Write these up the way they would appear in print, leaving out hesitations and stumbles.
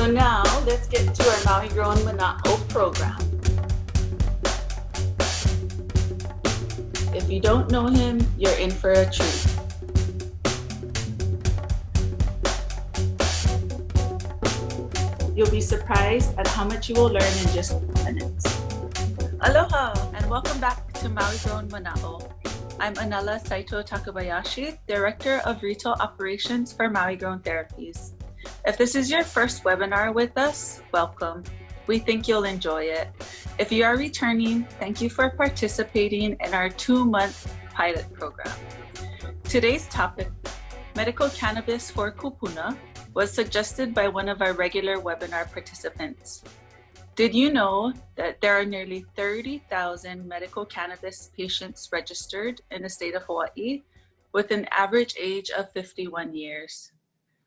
So now let's get to our Maui Grown Manaʻo program. If you don't know him, you're in for a treat. You'll be surprised at how much you will learn in just minutes. Aloha and welcome back to Maui Grown Manaʻo. I'm Anela Saito Takabayashi, Director of Retail Operations for Maui Grown Therapies. If this is your first webinar with us, welcome. We think you'll enjoy it. If you are returning, thank you for participating in our 2-month pilot program. Today's topic, Medical Cannabis for Kūpuna, was suggested by one of our regular webinar participants. Did you know that there are nearly 30,000 medical cannabis patients registered in the state of Hawaii with an average age of 51 years?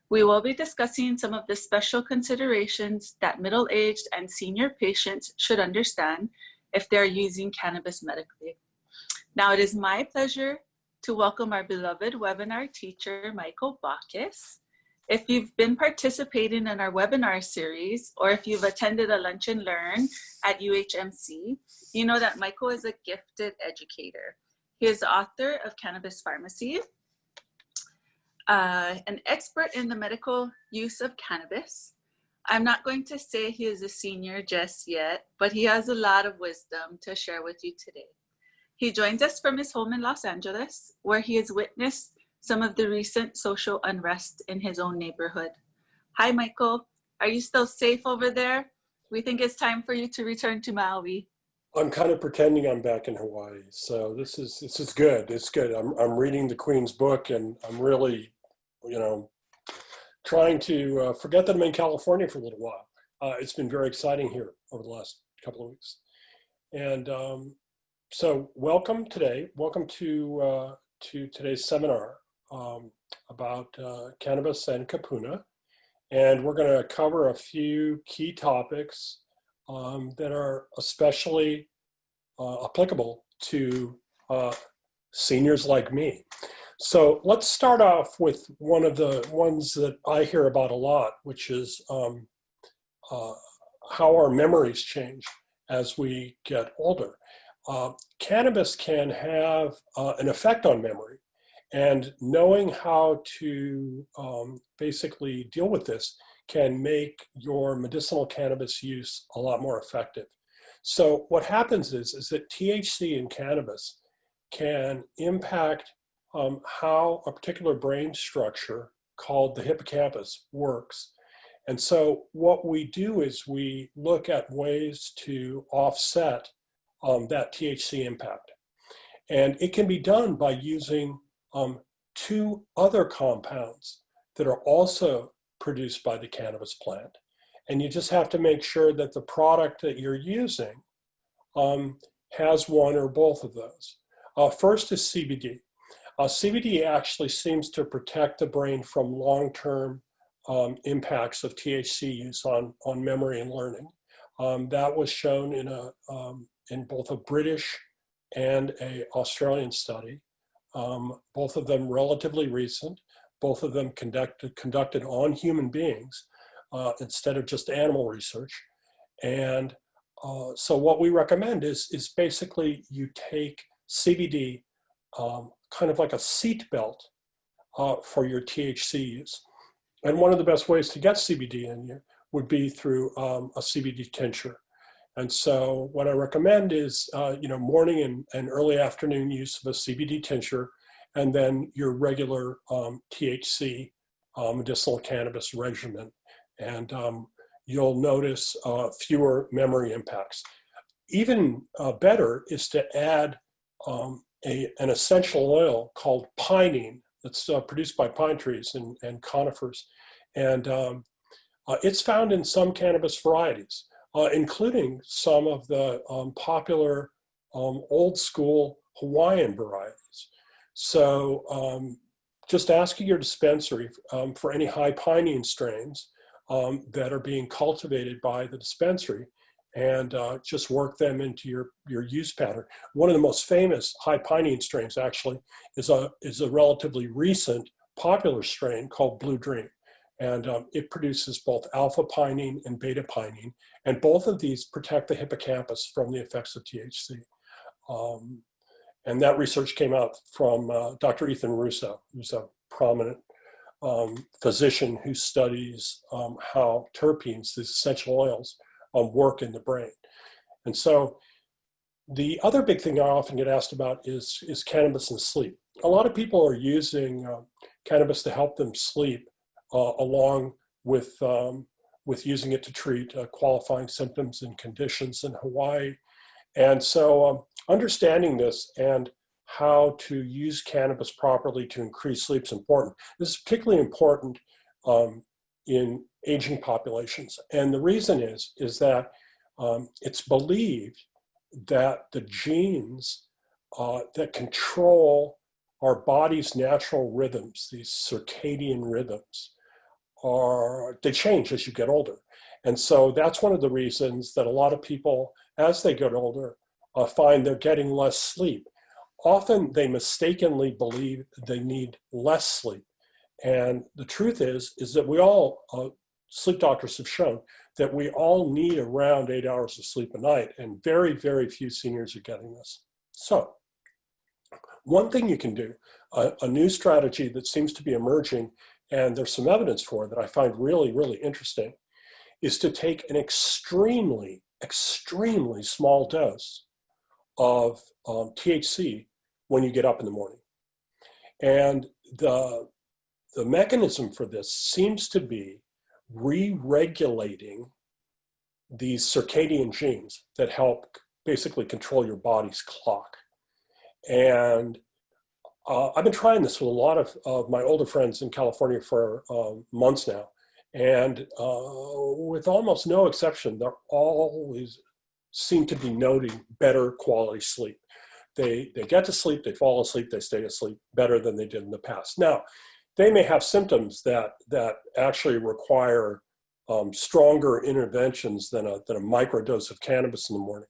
We will be discussing some of the special considerations that middle-aged and senior patients should understand if they're using cannabis medically. Now it is my pleasure to welcome our beloved webinar teacher, Michael Bacchus. If you've been participating in our webinar series, or if you've attended a Lunch and Learn at UHMC, you know that Michael is a gifted educator. He is the author of Cannabis Pharmacy, an expert in the medical use of cannabis. I'm not going to say he is a senior just yet, but he has a lot of wisdom to share with you today. He joins us from his home in Los Angeles, where he has witnessed some of the recent social unrest in his own neighborhood. Hi, Michael. Are you still safe over there? We think it's time for you to return to Maui. I'm kind of pretending I'm back in Hawaii, so this is good. It's good. I'm reading the Queen's book, and I'm really, trying to forget that I'm in California for a little while. It's been very exciting here over the last couple of weeks, and so welcome today. Welcome to today's seminar about cannabis and Kūpuna, and we're going to cover a few key topics that are especially applicable to seniors like me. So let's start off with one of the ones that I hear about a lot, which is how our memories change as we get older. Cannabis can have an effect on memory, and knowing how to basically deal with this can make your medicinal cannabis use a lot more effective. So what happens is that THC in cannabis can impact how a particular brain structure called the hippocampus works. And so what we do is we look at ways to offset that THC impact. And it can be done by using 2 other compounds that are also produced by the cannabis plant. And you just have to make sure that the product that you're using has one or both of those. First is CBD. CBD actually seems to protect the brain from long-term impacts of THC use on memory and learning. That was shown in both a British and an Australian study, both of them relatively recent, both of them conducted on human beings instead of just animal research. And so what we recommend is basically you take CBD kind of like a seat belt for your THC use. And one of the best ways to get CBD in you would be through a CBD tincture. And so what I recommend is, morning and early afternoon use of a CBD tincture, and then your regular THC medicinal cannabis regimen. And you'll notice fewer memory impacts. Even better is to add an essential oil called pinene that's produced by pine trees and conifers. And it's found in some cannabis varieties, including some of the popular old school Hawaiian varieties. So just asking your dispensary for any high pinene strains that are being cultivated by the dispensary, and just work them into your use pattern. One of the most famous high pinene strains actually is a relatively recent popular strain called Blue Dream. And it produces both alpha-pinene and beta-pinene, and both of these protect the hippocampus from the effects of THC. And that research came out from Dr. Ethan Russo, who's a prominent physician who studies how terpenes, these essential oils, work in the brain. And so the other big thing I often get asked about is cannabis and sleep. A lot of people are using cannabis to help them sleep along with using it to treat qualifying symptoms and conditions in Hawaii. And so understanding this and how to use cannabis properly to increase sleep is important. This is particularly important in aging populations. And the reason is that it's believed that the genes that control our body's natural rhythms, these circadian rhythms, they change as you get older. And so that's one of the reasons that a lot of people, as they get older, find they're getting less sleep. Often they mistakenly believe they need less sleep. And the truth is that we all, sleep doctors have shown that we all need around 8 hours of sleep a night, and very, very few seniors are getting this. So one thing you can do, a new strategy that seems to be emerging, and there's some evidence for it that I find really, really interesting, is to take an extremely, extremely small dose of THC when you get up in the morning. And the mechanism for this seems to be re-regulating these circadian genes that help basically control your body's clock. And I've been trying this with a lot of my older friends in California for months now. And with almost no exception, they're always seem to be noting better quality sleep. They get to sleep, they fall asleep, they stay asleep better than they did in the past. Now, they may have symptoms that actually require stronger interventions than a microdose of cannabis in the morning,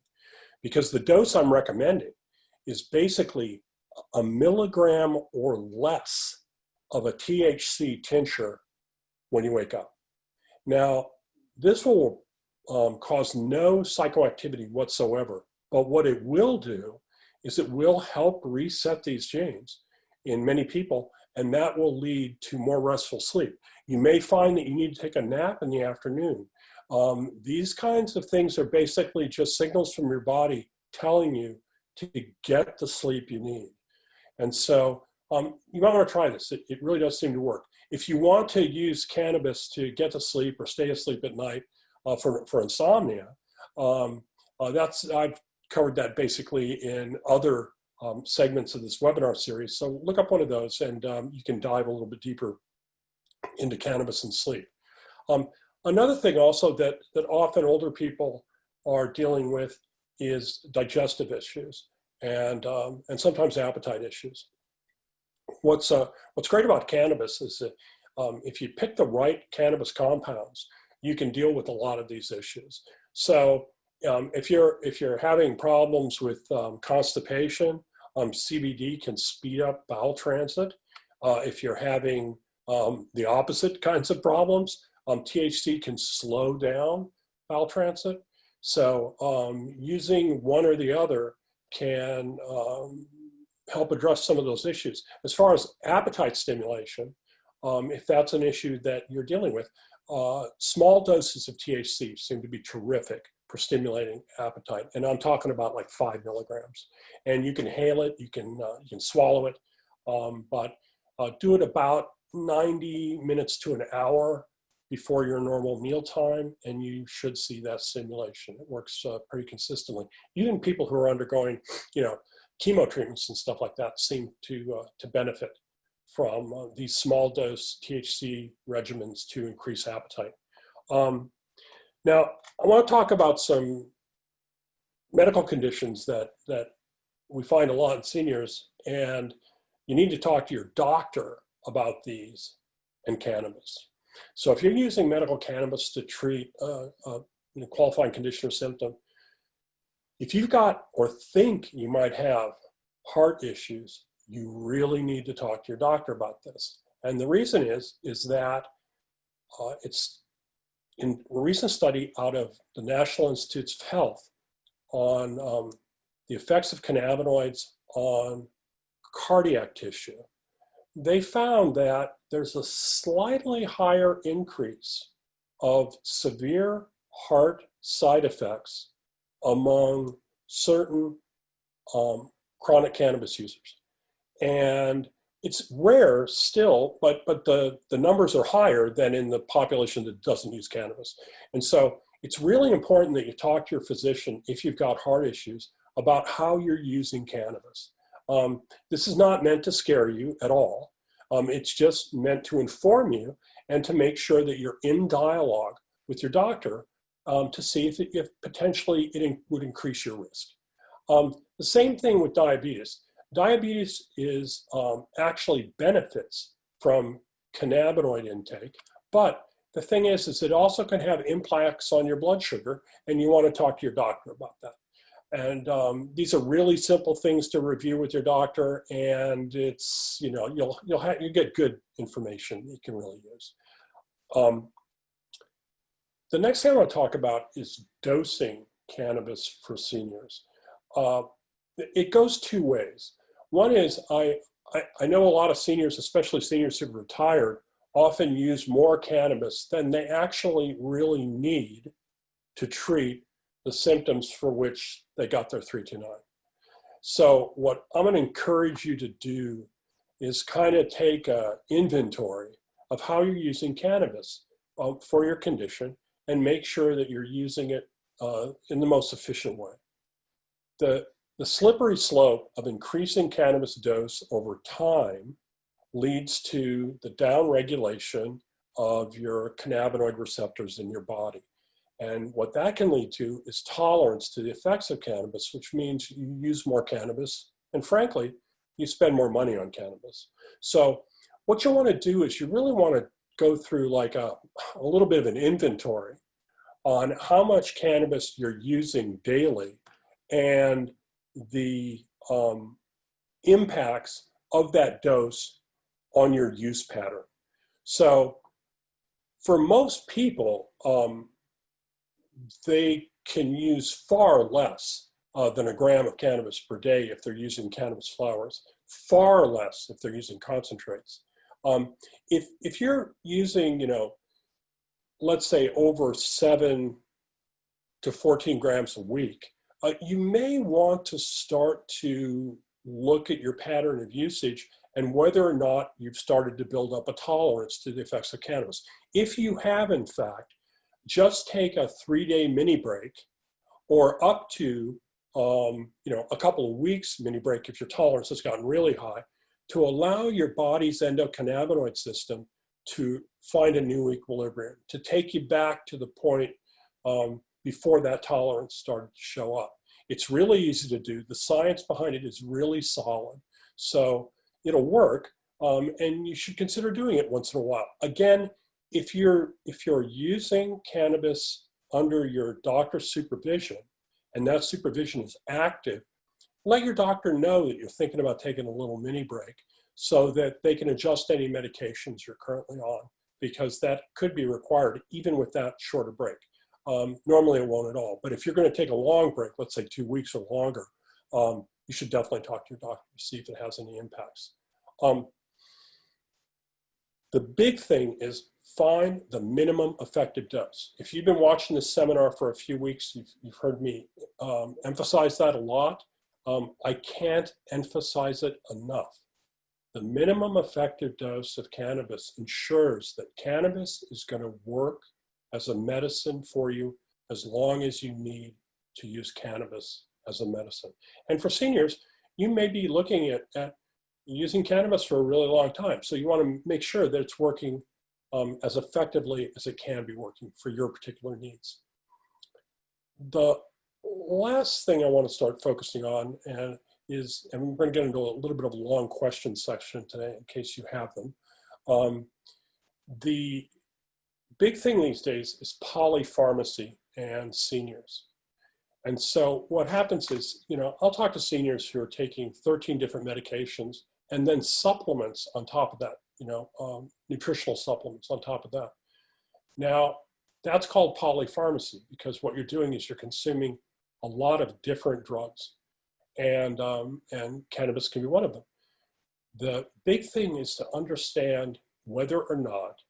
because the dose I'm recommending is basically a milligram or less of a THC tincture when you wake up. Now, this will cause no psychoactivity whatsoever, but what it will do is it will help reset these genes in many people, and that will lead to more restful sleep. You may find that you need to take a nap in the afternoon. These kinds of things are basically just signals from your body telling you to get the sleep you need. And so you might want to try this. It really does seem to work. If you want to use cannabis to get to sleep or stay asleep at night for insomnia, I've covered that basically in other segments of this webinar series. So look up one of those and you can dive a little bit deeper into cannabis and sleep. Another thing also that often older people are dealing with is digestive issues and sometimes appetite issues. What's great about cannabis is that if you pick the right cannabis compounds, you can deal with a lot of these issues. So if you're having problems with constipation, CBD can speed up bowel transit. If you're having the opposite kinds of problems, THC can slow down bowel transit. So using one or the other can help address some of those issues. As far as appetite stimulation, if that's an issue that you're dealing with, small doses of THC seem to be terrific for stimulating appetite. And I'm talking about like 5 milligrams. And you can inhale it, you can swallow it, but do it about 90 minutes to an hour before your normal mealtime, and you should see that stimulation. It works pretty consistently. Even people who are undergoing, chemo treatments and stuff like that seem to benefit from these small dose THC regimens to increase appetite. Now, I want to talk about some medical conditions that we find a lot in seniors, and you need to talk to your doctor about these and cannabis. So if you're using medical cannabis to treat a qualifying condition or symptom, if you've got or think you might have heart issues, you really need to talk to your doctor about this. And the reason is that It's in a recent study out of the National Institutes of Health on the effects of cannabinoids on cardiac tissue. They found that there's a slightly higher increase of severe heart side effects among certain chronic cannabis users. And it's rare still, but the numbers are higher than in the population that doesn't use cannabis. And so it's really important that you talk to your physician if you've got heart issues about how you're using cannabis. This is not meant to scare you at all. It's just meant to inform you and to make sure that you're in dialogue with your doctor to see if potentially it would increase your risk. The same thing with diabetes. Diabetes is actually benefits from cannabinoid intake, but the thing is it also can have impacts on your blood sugar, and you want to talk to your doctor about that. And these are really simple things to review with your doctor, and it's, you know, you get good information you can really use. The next thing I want to talk about is dosing cannabis for seniors. It goes two ways. One is I know a lot of seniors, especially seniors who've retired, often use more cannabis than they actually really need to treat the symptoms for which they got their 329. So what I'm going to encourage you to do is kind of take an inventory of how you're using cannabis for your condition and make sure that you're using it in the most efficient way. The slippery slope of increasing cannabis dose over time leads to the downregulation of your cannabinoid receptors in your body. And what that can lead to is tolerance to the effects of cannabis, which means you use more cannabis, and frankly, you spend more money on cannabis. So what you want to do is you really want to go through like a little bit of an inventory on how much cannabis you're using daily and the impacts of that dose on your use pattern. So for most people, they can use far less than a gram of cannabis per day if they're using cannabis flowers, far less if they're using concentrates. If you're using, you know, let's say over 7 to 14 grams a week, you may want to start to look at your pattern of usage and whether or not you've started to build up a tolerance to the effects of cannabis. If you have, in fact, just take a 3-day mini break or up to a couple of weeks mini break if your tolerance has gotten really high, to allow your body's endocannabinoid system to find a new equilibrium, to take you back to the point before that tolerance started to show up. It's really easy to do. The science behind it is really solid. So it'll work, and you should consider doing it once in a while. Again, if you're using cannabis under your doctor's supervision, and that supervision is active, let your doctor know that you're thinking about taking a little mini break so that they can adjust any medications you're currently on, because that could be required even with that shorter break. Normally it won't at all, but if you're going to take a long break, let's say 2 weeks or longer, you should definitely talk to your doctor to see if it has any impacts. The big thing is find the minimum effective dose. If you've been watching this seminar for a few weeks, you've heard me emphasize that a lot. I can't emphasize it enough. The minimum effective dose of cannabis ensures that cannabis is going to work as a medicine for you as long as you need to use cannabis as a medicine. And for seniors, you may be looking at using cannabis for a really long time. So you want to make sure that it's working as effectively as it can be working for your particular needs. The last thing I want to start focusing on and we're going to get into a little bit of a long question section today in case you have them. The big thing these days is polypharmacy and seniors. And so what happens is, I'll talk to seniors who are taking 13 different medications and then supplements on top of that, nutritional supplements on top of that. Now, that's called polypharmacy because what you're doing is you're consuming a lot of different drugs, and cannabis can be one of them. The big thing is to understand whether or not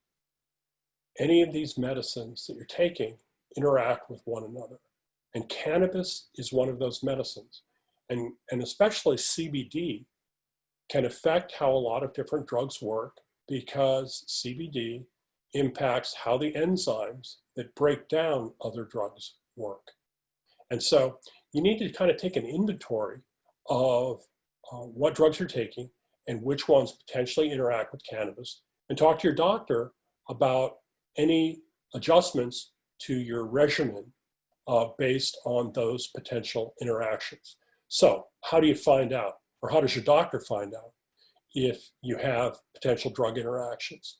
any of these medicines that you're taking interact with one another. And cannabis is one of those medicines. And especially CBD can affect how a lot of different drugs work because CBD impacts how the enzymes that break down other drugs work. And so you need to kind of take an inventory of what drugs you're taking and which ones potentially interact with cannabis, and talk to your doctor about any adjustments to your regimen based on those potential interactions. So how do you find out, or how does your doctor find out if you have potential drug interactions?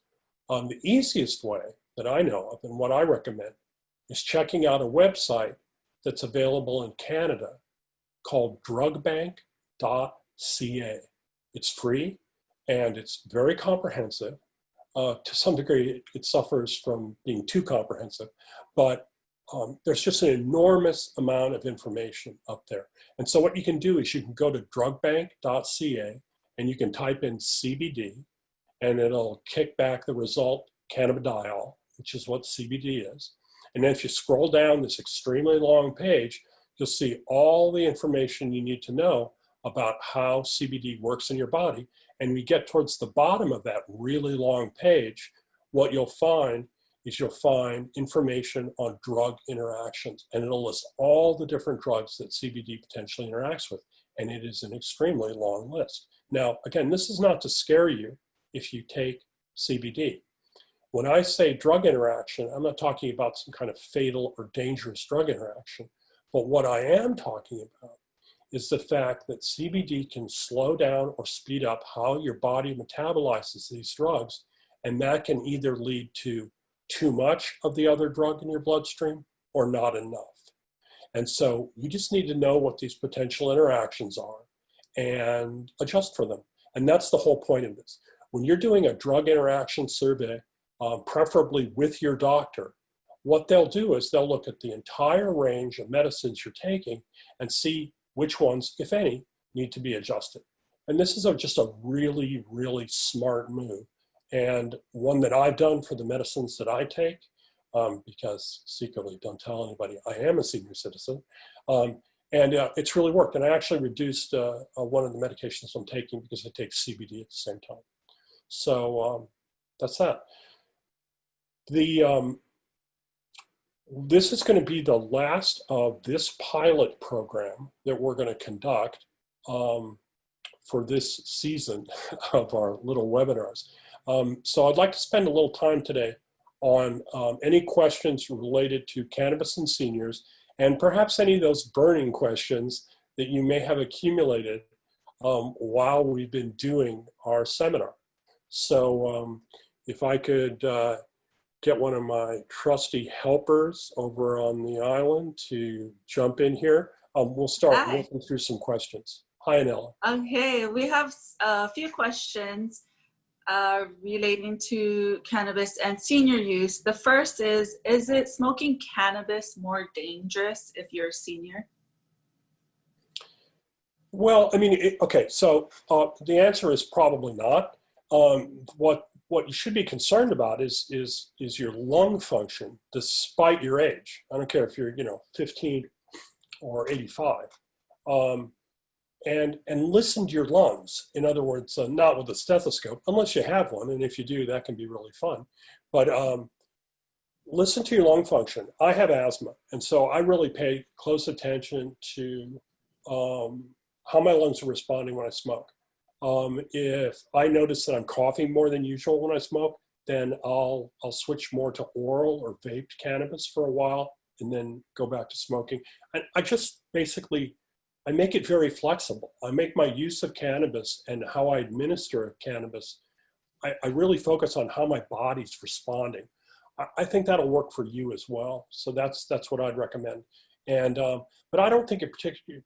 The easiest way that I know of and what I recommend is checking out a website that's available in Canada called drugbank.ca. It's free and it's very comprehensive. To some degree, it suffers from being too comprehensive, but there's just an enormous amount of information up there. And so what you can do is you can go to drugbank.ca and you can type in CBD and it'll kick back the result cannabidiol, which is what CBD is. And then if you scroll down this extremely long page, you'll see all the information you need to know about how CBD works in your body. And we get towards the bottom of that really long page, what you'll find is you'll find information on drug interactions, and it'll list all the different drugs that CBD potentially interacts with. And it is an extremely long list. Now, again, this is not to scare you if you take CBD. When I say drug interaction, I'm not talking about some kind of fatal or dangerous drug interaction, but what I am talking about is the fact that CBD can slow down or speed up how your body metabolizes these drugs, and that can either lead to too much of the other drug in your bloodstream or not enough. And so you just need to know what these potential interactions are and adjust for them. And that's the whole point of this. When you're doing a drug interaction survey, preferably with your doctor, what they'll do is they'll look at the entire range of medicines you're taking and see which ones, if any, need to be adjusted. And this is just a really, really smart move, and one that I've done for the medicines that I take, because secretly, don't tell anybody, I am a senior citizen. And it's really worked. And I actually reduced one of the medications I'm taking because I take CBD at the same time. So that's that. This is going to be the last of this pilot program that we're going to conduct for this season of our little webinars. So I'd like to spend a little time today on any questions related to cannabis and seniors, and perhaps any of those burning questions that you may have accumulated while we've been doing our seminar. So if I could get one of my trusty helpers over on the island to jump in here. We'll start looking through some questions. Hi, Anela. Okay, we have a few questions relating to cannabis and senior use. The first is it smoking cannabis more dangerous if you're a senior? Well, I mean, okay, so the answer is probably not. What you should be concerned about is your lung function despite your age. I don't care if you're 15 or 85, and listen to your lungs. In other words, not with a stethoscope, unless you have one, and if you do, that can be really fun. But listen to your lung function. I have asthma, and so I really pay close attention to how my lungs are responding when I smoke. If I notice that I'm coughing more than usual when I smoke, then I'll switch more to oral or vaped cannabis for a while and then go back to smoking. I just basically, I make it very flexible. I make my use of cannabis and how I administer cannabis, I really focus on how my body's responding. I think that'll work for you as well. So that's what I'd recommend. And but I don't think it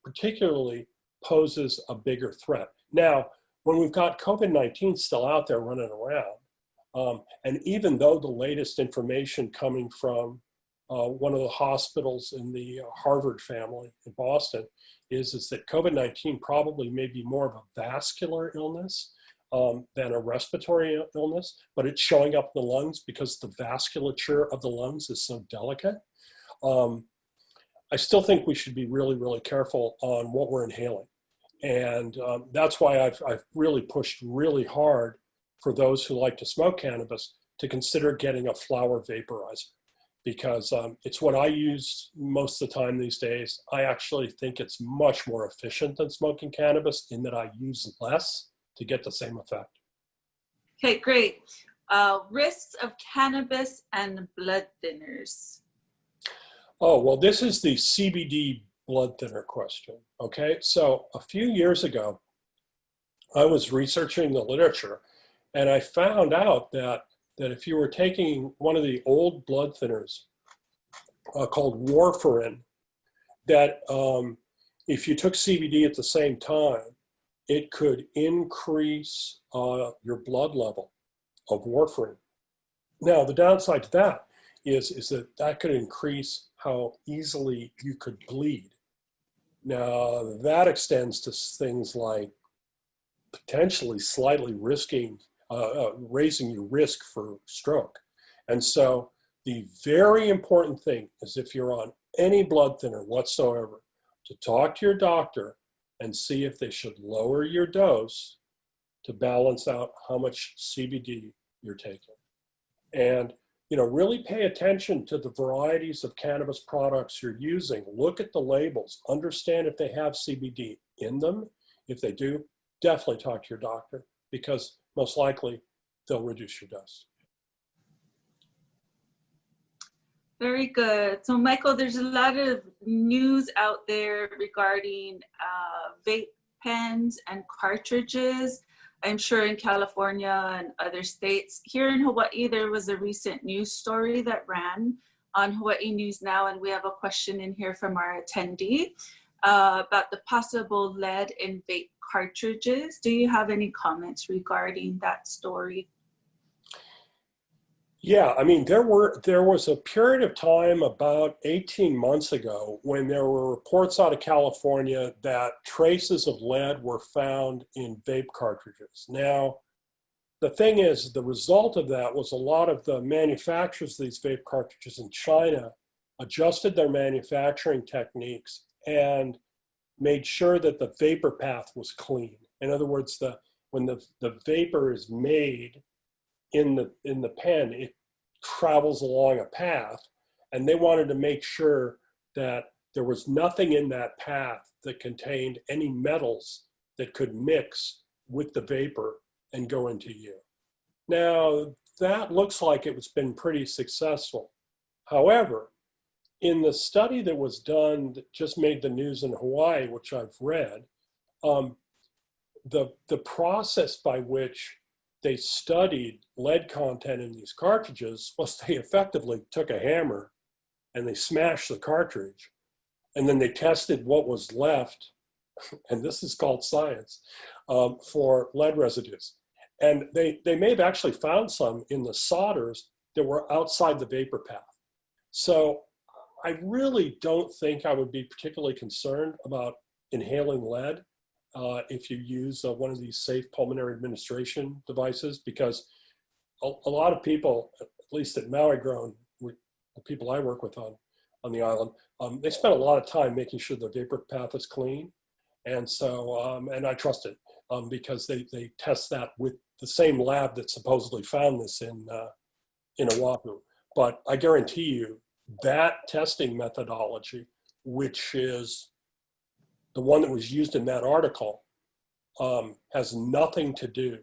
particularly poses a bigger threat. Now, when we've got COVID-19 still out there running around, And even though the latest information coming from one of the hospitals in the Harvard family in Boston is that COVID-19 probably may be more of a vascular illness than a respiratory illness, but it's showing up in the lungs because the vasculature of the lungs is so delicate. I still think we should be really, really careful on what we're inhaling. And that's why I've really pushed really hard for those who like to smoke cannabis to consider getting a flower vaporizer, because it's what I use most of the time these days. I actually think it's much more efficient than smoking cannabis in that I use less to get the same effect. Okay, great. Risks of cannabis and blood thinners. Oh, well, this is the CBD blood thinner question, okay? So a few years ago, I was researching the literature, and I found out that if you were taking one of the old blood thinners called warfarin, that if you took CBD at the same time, it could increase your blood level of warfarin. Now, the downside to that is that could increase how easily you could bleed. Now, that extends to things like potentially slightly raising your risk for stroke. And so the very important thing is, if you're on any blood thinner whatsoever, to talk to your doctor and see if they should lower your dose to balance out how much CBD you're taking. And really pay attention to the varieties of cannabis products you're using. Look at the labels, understand if they have CBD in them. If they do, definitely talk to your doctor, because most likely they'll reduce your dose. Very good. So Michael, there's a lot of news out there regarding vape pens and cartridges. I'm sure in California and other states. Here in Hawaii, there was a recent news story that ran on Hawaii News Now, and we have a question in here from our attendee about the possible lead in vape cartridges. Do you have any comments regarding that story? Yeah, I mean, there was a period of time about 18 months ago when there were reports out of California that traces of lead were found in vape cartridges. Now, the thing is, the result of that was a lot of the manufacturers of these vape cartridges in China adjusted their manufacturing techniques and made sure that the vapor path was clean. In other words, when the vapor is made in the pen, it travels along a path, and they wanted to make sure that there was nothing in that path that contained any metals that could mix with the vapor and go into you. Now, that looks like it was been pretty successful. However, in the study that was done that just made the news in Hawaii, which I've read, the process by which they studied lead content in these cartridges was they effectively took a hammer and they smashed the cartridge, and then they tested what was left, and this is called science, for lead residues. And they may have actually found some in the solders that were outside the vapor path. So I really don't think I would be particularly concerned about inhaling lead if you use one of these safe pulmonary administration devices, because a lot of people, at least at Maui Grown, the people I work with on the island, they spend a lot of time making sure the vapor path is clean. And so, and I trust it because they test that with the same lab that supposedly found this in Oahu. But I guarantee you that testing methodology, which is the one that was used in that article, has nothing to do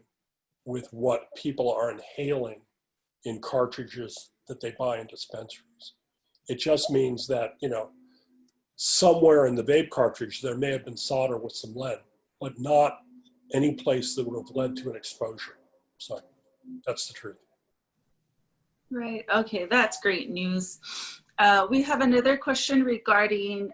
with what people are inhaling in cartridges that they buy in dispensaries. It just means that, somewhere in the vape cartridge, there may have been solder with some lead, but not any place that would have led to an exposure. So that's the truth. Right. Okay, that's great news. We have another question regarding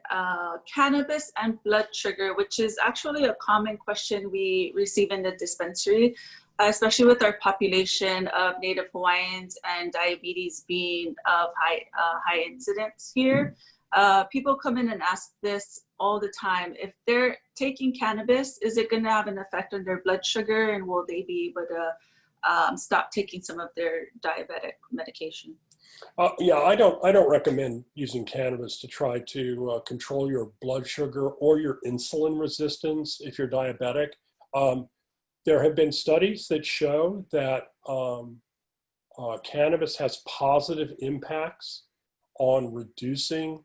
cannabis and blood sugar, which is actually a common question we receive in the dispensary. especially with our population of Native Hawaiians and diabetes being of high incidence here. People come in and ask this all the time. If they're taking cannabis, is it going to have an effect on their blood sugar, and will they be able to stop taking some of their diabetic medication? Yeah, I don't recommend using cannabis to try to control your blood sugar or your insulin resistance if you're diabetic. There have been studies that show that cannabis has positive impacts on reducing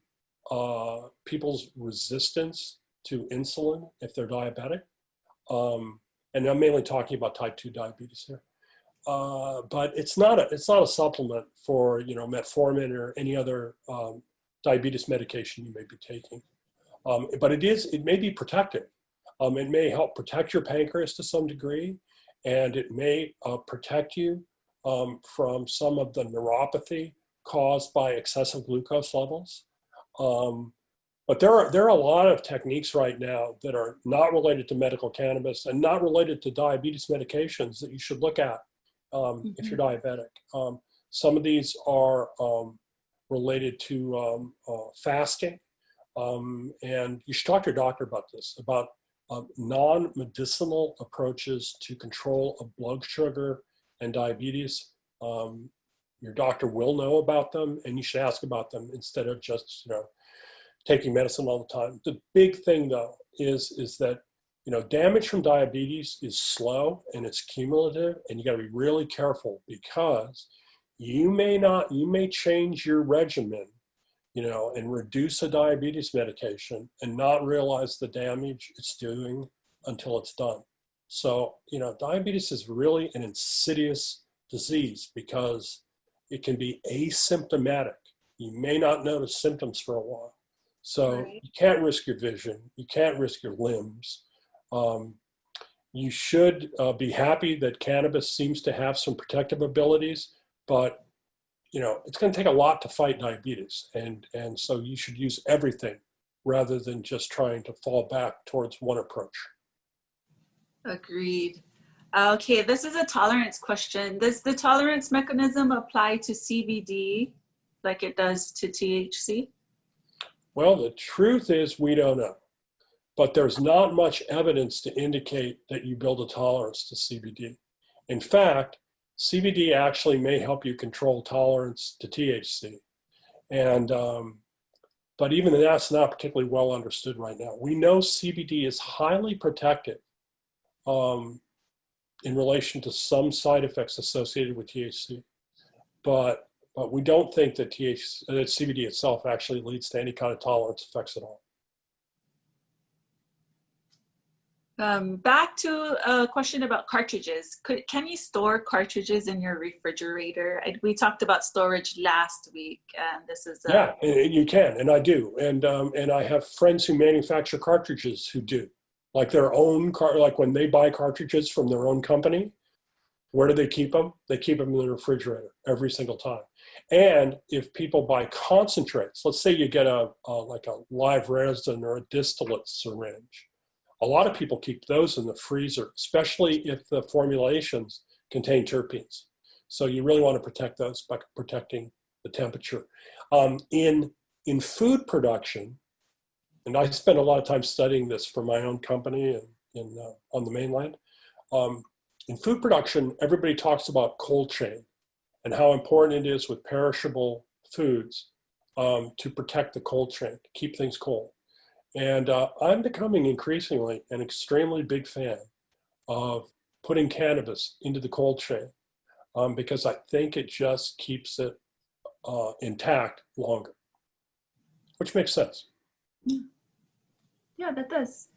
people's resistance to insulin if they're diabetic. And I'm mainly talking about type 2 diabetes here. But it's not a supplement for, you know, metformin or any other diabetes medication you may be taking. But it may be protective. It may help protect your pancreas to some degree, and it may protect you from some of the neuropathy caused by excessive glucose levels. But there are a lot of techniques right now that are not related to medical cannabis and not related to diabetes medications that you should look at if you're diabetic. Some of these are related to fasting, and you should talk to your doctor about this, about non-medicinal approaches to control of blood sugar and diabetes. Your doctor will know about them, and you should ask about them instead of just, you know, taking medicine all the time. The big thing though is that, you know, damage from diabetes is slow and it's cumulative, and you got to be really careful because you may change your regimen, you know, and reduce a diabetes medication and not realize the damage it's doing until it's done. So, you know, diabetes is really an insidious disease because it can be asymptomatic. You may not notice symptoms for a while. So you can't risk your vision. You can't risk your limbs. You should be happy that cannabis seems to have some protective abilities, but you know, it's going to take a lot to fight diabetes. And so you should use everything rather than just trying to fall back towards one approach. Agreed. Okay, this is a tolerance question. Does the tolerance mechanism apply to CBD like it does to THC? Well, the truth is we don't know, but there's not much evidence to indicate that you build a tolerance to CBD. In fact, CBD actually may help you control tolerance to THC. And, but even that's not particularly well understood right now. We know CBD is highly protective in relation to some side effects associated with THC, but we don't think that that CBD itself actually leads to any kind of tolerance effects at all. Back to a question about cartridges. Can you store cartridges in your refrigerator? We talked about storage last week, and this is yeah, you can, and I do, and I have friends who manufacture cartridges who do, like their own like when they buy cartridges from their own company. Where do they keep them? They keep them in the refrigerator every single time. And if people buy concentrates, let's say you get like a live resin or a distillate syringe. A lot of people keep those in the freezer, especially if the formulations contain terpenes. So you really want to protect those by protecting the temperature. In food production, and I spend a lot of time studying this for my own company and on the mainland. In food production, everybody talks about cold chain and how important it is with perishable foods to protect the cold chain, to keep things cold. And I'm becoming increasingly an extremely big fan of putting cannabis into the cold chain because I think it just keeps it intact longer, which makes sense. Yeah, that does.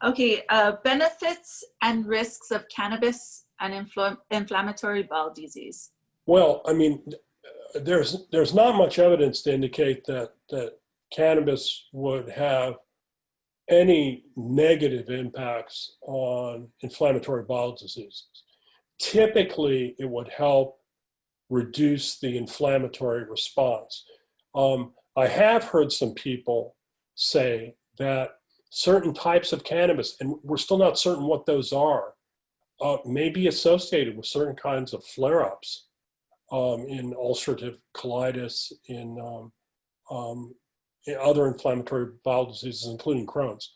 Okay, benefits and risks of cannabis and inflammatory bowel disease. Well, I mean, there's not much evidence to indicate that cannabis would have any negative impacts on inflammatory bowel diseases. Typically, it would help reduce the inflammatory response. I have heard some people say that certain types of cannabis, and we're still not certain what those are, may be associated with certain kinds of flare-ups in ulcerative colitis, in other inflammatory bowel diseases, including Crohn's.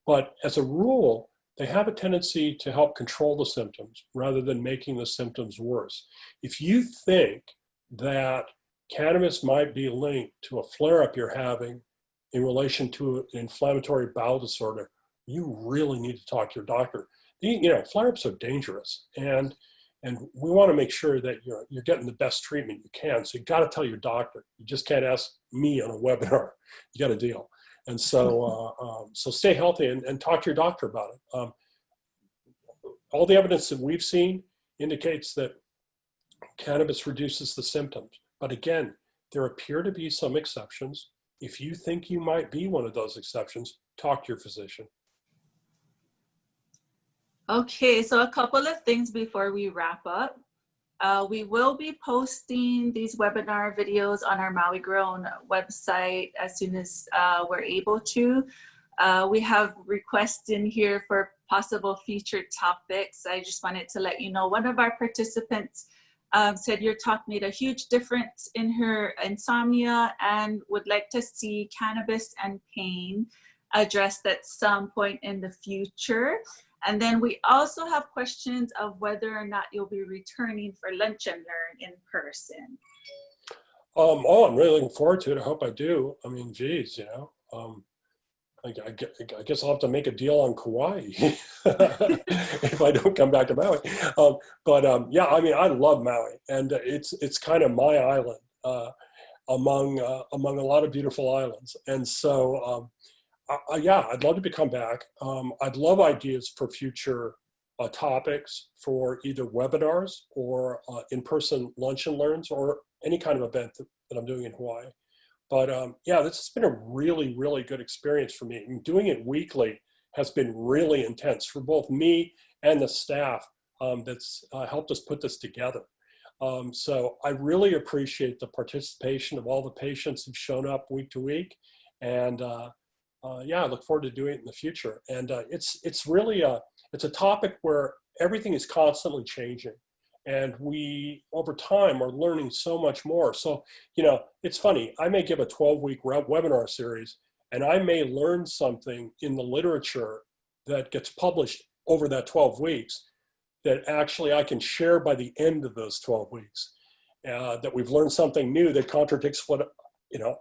But as a rule, they have a tendency to help control the symptoms rather than making the symptoms worse. If you think that cannabis might be linked to a flare-up you're having in relation to an inflammatory bowel disorder, you really need to talk to your doctor. Flare-ups are dangerous, and we want to make sure that you're getting the best treatment you can. So you got to tell your doctor. You just can't ask me on a webinar. You got to deal. And so, so stay healthy and talk to your doctor about it. All the evidence that we've seen indicates that cannabis reduces the symptoms. But again, there appear to be some exceptions. If you think you might be one of those exceptions, talk to your physician. Okay, so a couple of things before we wrap up. We will be posting these webinar videos on our Maui Grown website as soon as we're able to. We have requests in here for possible featured topics. I just wanted to let you know, one of our participants said your talk made a huge difference in her insomnia and would like to see cannabis and pain addressed at some point in the future. And then we also have questions of whether or not you'll be returning for Lunch and Learn in person. I'm really looking forward to it. I hope I do. I mean, geez, I guess I'll have to make a deal on Kauai if I don't come back to Maui. Yeah, I mean, I love Maui, and it's kind of my island among a lot of beautiful islands. And so, yeah, I'd love to come back. I'd love ideas for future topics for either webinars or in-person lunch and learns or any kind of event that I'm doing in Hawaii. But yeah, this has been a really, really good experience for me. And doing it weekly has been really intense for both me and the staff that's helped us put this together. So I really appreciate the participation of all the patients who've shown up week to week. And yeah, I look forward to doing it in the future. And it's really it's a topic where everything is constantly changing. And we, over time, are learning so much more. So, it's funny. I may give a 12-week webinar series, and I may learn something in the literature that gets published over that 12 weeks that actually I can share by the end of those 12 weeks. That we've learned something new that contradicts what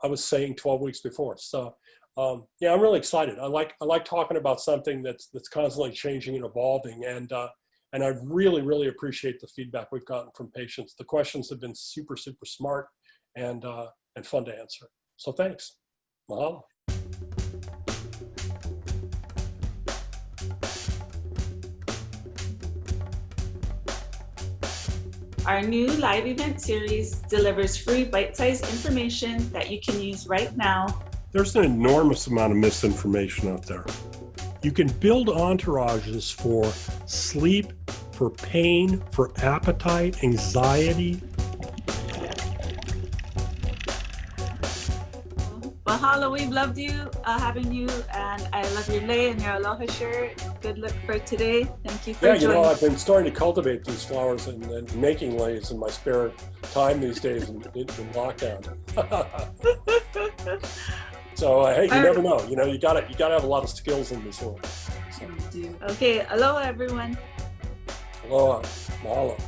I was saying 12 weeks before. So, yeah, I'm really excited. I like talking about something that's constantly changing and evolving, and I really, really appreciate the feedback we've gotten from patients. The questions have been super, super smart and fun to answer. So thanks. Mahalo. Our new live event series delivers free bite-sized information that you can use right now. There's an enormous amount of misinformation out there. You can build entourages for sleep, for pain, for appetite, anxiety. Mahalo, we've loved you, having you, and I love your lei and your aloha shirt. Good luck for today. Thank you for joining. I've been starting to cultivate these flowers and making leis in my spare time these days in lockdown. So hey, you never know. You gotta have a lot of skills in this world. So. Okay, aloha everyone. Aloha, mahalo.